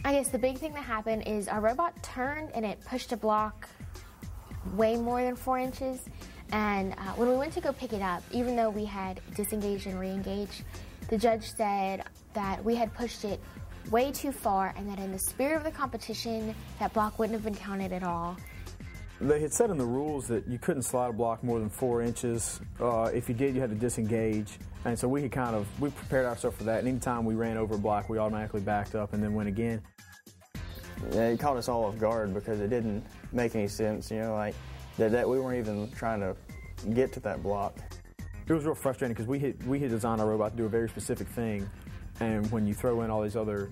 I guess the big thing that happened is our robot turned and it pushed a block way more than 4 inches. And when we went to go pick it up, even though we had disengaged and re-engaged, the judge said that we had pushed it way too far and that in the spirit of the competition, that block wouldn't have been counted at all. They had said in the rules that you couldn't slide a block more than 4 inches. If you did, you had to disengage. And so we prepared ourselves for that. And anytime we ran over a block, we automatically backed up and then went again. Yeah, it caught us all off guard because it didn't make any sense, you know, like that we weren't even trying to get to that block. It was real frustrating because we had designed our robot to do a very specific thing, and when you throw in all these other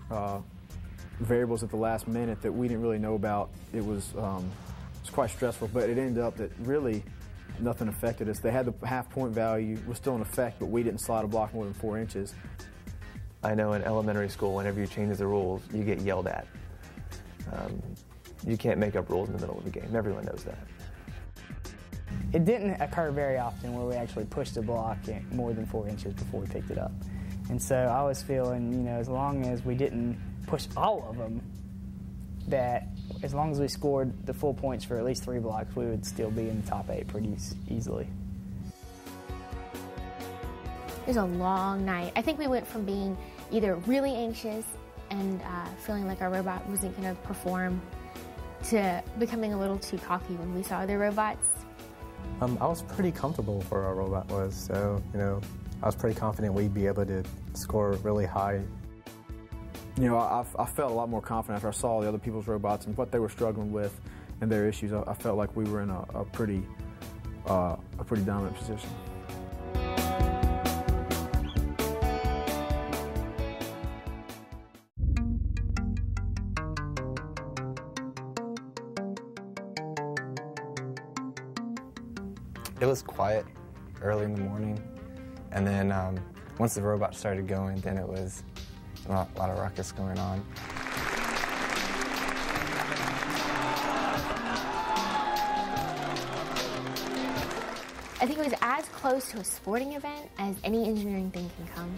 variables at the last minute that we didn't really know about, it was quite stressful. But it ended up that really nothing affected us. They had the half-point value was still in effect, but we didn't slide a block more than 4 inches. I know in elementary school, whenever you change the rules, you get yelled at. You can't make up rules in the middle of the game. Everyone knows that. It didn't occur very often where we actually pushed a block more than 4 inches before we picked it up. And so I was feeling, you know, as long as we didn't push all of them, that as long as we scored the full points for at least 3 blocks, we would still be in the top 8 pretty easily. It was a long night. I think we went from being either really anxious and feeling like our robot wasn't going to perform to becoming a little too cocky when we saw other robots. I was pretty comfortable with where our robot was, so, you know, I was pretty confident we'd be able to score really high. You know, I felt a lot more confident after I saw the other people's robots and what they were struggling with and their issues. I felt like we were in a pretty dominant position. It was quiet early in the morning, and then once the robot started going, then it was a lot of ruckus going on. I think it was as close to a sporting event as any engineering thing can come.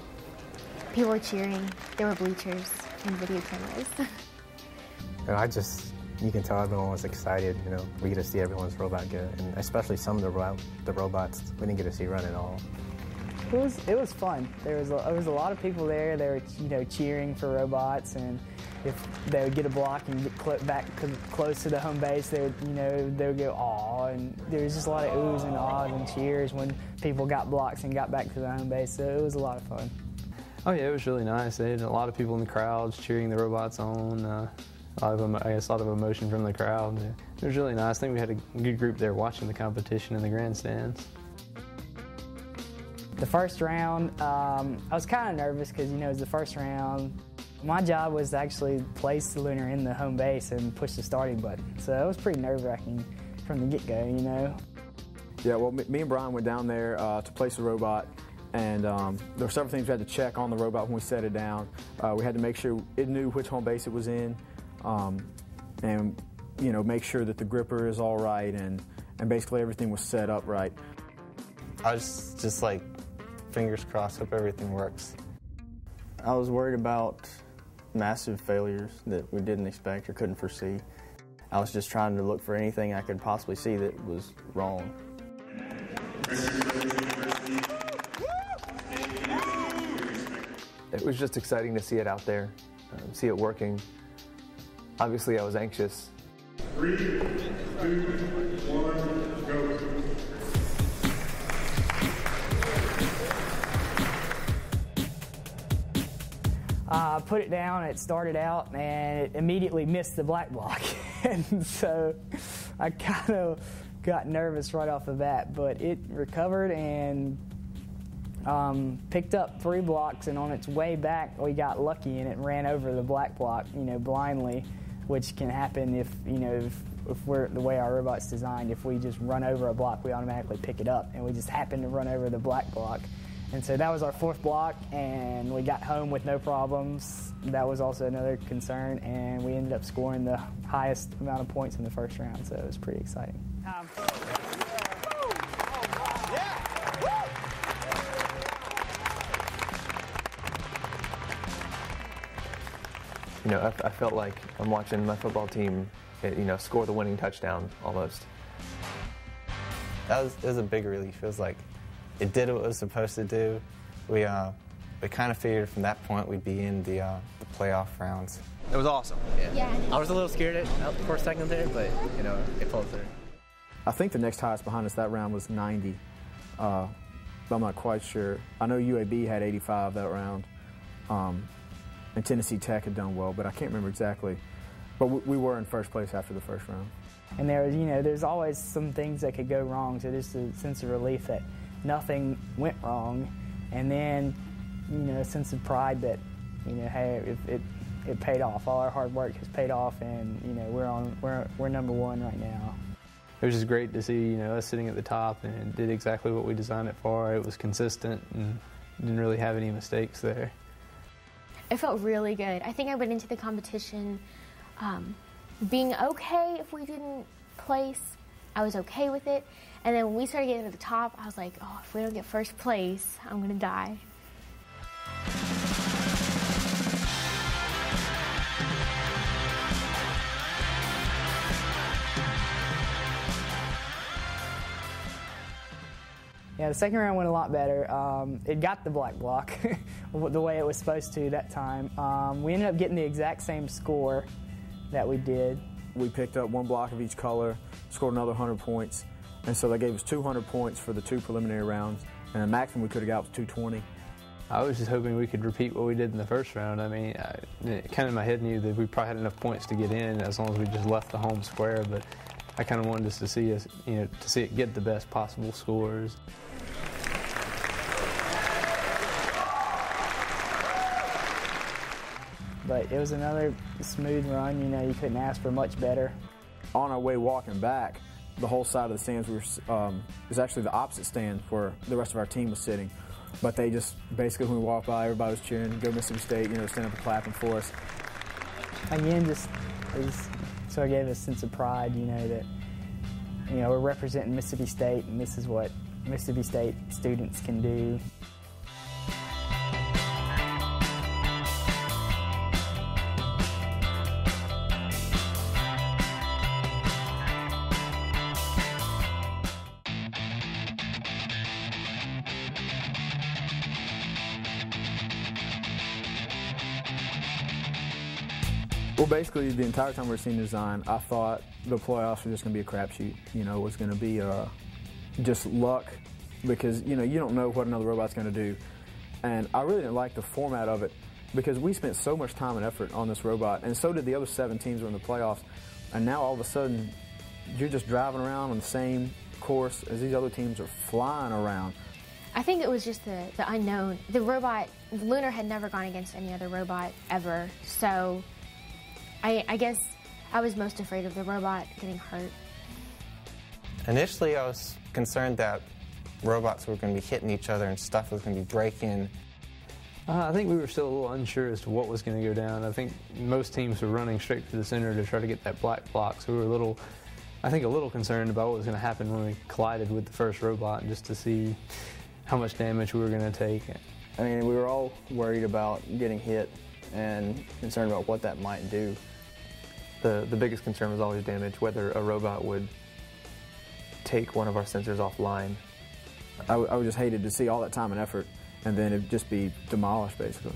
People were cheering, there were bleachers and video cameras. And you can tell everyone was excited, you know, we get to see everyone's robot go, and especially some of the robots we didn't get to see run at all. It was fun. There was a lot of people there. They were, you know, cheering for robots, and if they would get a block and get back close to the home base, they would go aw, and there was just a lot of oohs and ahs and cheers when people got blocks and got back to the home base. So it was a lot of fun. Oh yeah, it was really nice. They had a lot of people in the crowds cheering the robots on. A lot of emotion from the crowd. It was really nice. I think we had a good group there watching the competition in the grandstands. The first round, I was kind of nervous because, you know, it was the first round. My job was to actually place the lunar in the home base and push the starting button. So it was pretty nerve-wracking from the get-go, you know. Yeah, well, me and Brian went down there to place the robot, and there were several things we had to check on the robot when we set it down. We had to make sure it knew which home base it was in, and, you know, make sure that the gripper is all right, and basically everything was set up right. I was just like, fingers crossed, hope everything works. I was worried about massive failures that we didn't expect or couldn't foresee. I was just trying to look for anything I could possibly see that was wrong. It was just exciting to see it out there, see it working. Obviously, I was anxious. 3, 2, 1, go. I put it down, it started out, and it immediately missed the black block. And so I kind of got nervous right off the bat, but it recovered and picked up 3 blocks, and on its way back, we got lucky and it ran over the black block, you know, blindly, which can happen if, you know, if we're the way our robot's designed. If we just run over a block, we automatically pick it up, and we just happened to run over the black block. And so that was our 4th block, and we got home with no problems. That was also another concern, and we ended up scoring the highest amount of points in the first round, so it was pretty exciting. You know, I felt like I'm watching my football team, score the winning touchdown almost. It was a big relief. It was like it did what it was supposed to do. We kind of figured from that point we'd be in the playoff rounds. It was awesome. Yeah. I was a little scared for a second there, but it pulled through. I think the next highest behind us that round was 90. But I'm not quite sure. I know UAB had 85 that round, and Tennessee Tech had done well, but I can't remember exactly. But we were in first place after the first round. And there's always some things that could go wrong, so just a sense of relief that nothing went wrong, and then, a sense of pride that, hey, it paid off. All our hard work has paid off, and we're number one right now. It was just great to see us sitting at the top, and it did exactly what we designed it for. It was consistent and didn't really have any mistakes there. It felt really good. I think I went into the competition being okay if we didn't place. I was okay with it. And then when we started getting to the top, I was like, oh, if we don't get first place, I'm going to die. Yeah, the second round went a lot better. It got the black block the way it was supposed to that time. We ended up getting the exact same score that we did. We picked up one block of each color, scored another 100 points, and so they gave us 200 points for the 2 preliminary rounds, and the maximum we could have got was 220. I was just hoping we could repeat what we did in the first round. I mean, kind of in my head knew that we probably had enough points to get in as long as we just left the home square, but I kind of wanted us to see it get the best possible scores. But it was another smooth run. You couldn't ask for much better. On our way walking back, the whole side of the stands was actually the opposite stand where the rest of our team was sitting. But they just basically, when we walked by, everybody was cheering, go Mississippi State, standing up and clapping for us. Again, so it gave us a sense of pride, that we're representing Mississippi State, and this is what Mississippi State students can do. Well, basically, the entire time we were seeing design, I thought the playoffs were just going to be a crapshoot. It was going to be just luck because, you don't know what another robot's going to do. And I really didn't like the format of it because we spent so much time and effort on this robot, and so did the other 7 teams who were in the playoffs. And now all of a sudden, you're just driving around on the same course as these other teams are flying around. I think it was just the unknown. The robot, Lunar had never gone against any other robot ever, so I guess I was most afraid of the robot getting hurt. Initially, I was concerned that robots were going to be hitting each other and stuff was going to be breaking. I think we were still a little unsure as to what was going to go down. I think most teams were running straight to the center to try to get that black block, so we were a little concerned about what was going to happen when we collided with the first robot, just to see how much damage we were going to take. I mean, we were all worried about getting hit and concerned about what that might do. The biggest concern was always damage, whether a robot would take one of our sensors offline. I would just hated to see all that time and effort and then it'd just be demolished, basically.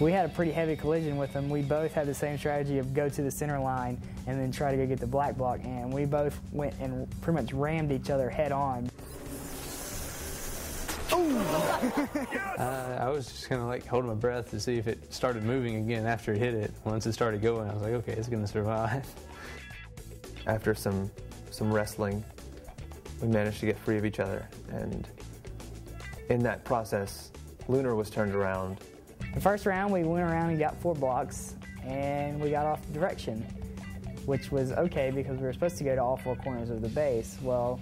We had a pretty heavy collision with them. We both had the same strategy of go to the center line and then try to go get the black block, and we both went and pretty much rammed each other head on. I was just kind of like holding my breath to see if it started moving again after it hit it. Once it started going, I was like, okay, it's going to survive. After some wrestling, we managed to get free of each other, and in that process, Lunar was turned around. The first round, we went around and got 4 blocks, and we got off the direction, which was okay because we were supposed to go to all 4 corners of the base. Well,